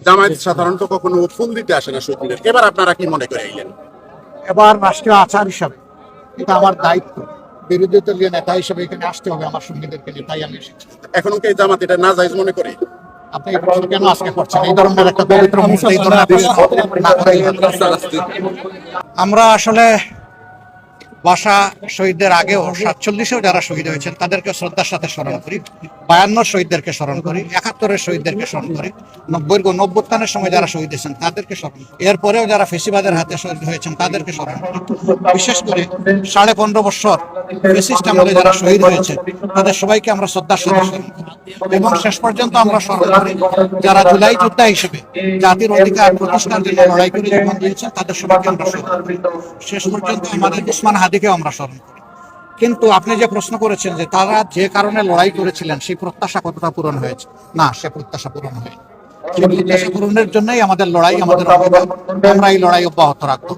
জামায়াত সাধারণত কখনো ফুল দিতে আসে না শহীদদের, এবার আপনারা কি মনে করে এলেন? এবার রাষ্ট্রীয় আচার হিসাবে এটা আমার দায়িত্ব, বিরোধী দলীয় নেতা হিসেবে এখানে আসতে হবে আমার সঙ্গীদেরকে নিয়ে, তাই আমি এসেছি। এখনো কি জামাত এটা না জায়েজ মনে করে? আপনি এই প্রশ্ন কেন আজকে করছেন? এই ধরনের একটা পবিত্র মুহূর্তে এই ধরনের প্রশ্ন না করাই ভালো। আমরা আসলে ভাষা শহীদদের আগেও 47-এও যারা শহীদ হয়েছেন তাদেরকে শ্রদ্ধার সাথে স্মরণ করি, 52 শহীদদেরকে স্মরণ করি, 71-এর শহীদদেরকে স্মরণ করি, 90-এর সময় যারা শহীদ হয়েছেন তাদেরকে স্মরণ করি, এরপরেও যারা ফেসিবাদের হাতে শহীদ হয়েছেন তাদেরকে স্মরণ করি। বিশেষ করে 15.5 বছর ফ্যাসিস্ট আমলে যারা শহীদ হয়েছেন তাদের সবাইকে আমরা শ্রদ্ধার সাথে স্মরণ করি এবং শেষ পর্যন্ত আমরা স্মরণ করি যারা জুলাই যোদ্ধা হিসেবে জাতির অধিকার প্রতিষ্ঠার জন্য লড়াই করে জীবন দিয়েছেন তাদের সবাইকে আমরা স্মরণ করি। শেষ পর্যন্ত আমাদের উসমান হাদিকেও আমরা স্মরণ করি। কিন্তু আপনি যে প্রশ্ন করেছেন যে তারা যে কারণে লড়াই করেছিলেন সেই প্রত্যাশা কতটা পূরণ হয়েছে, না, সে প্রত্যাশা পূরণ হয়নি। সেই প্রত্যাশা পূরণের জন্যই আমাদের লড়াই, আমাদের অবদান, আমরা এই লড়াই অব্যাহত রাখবো।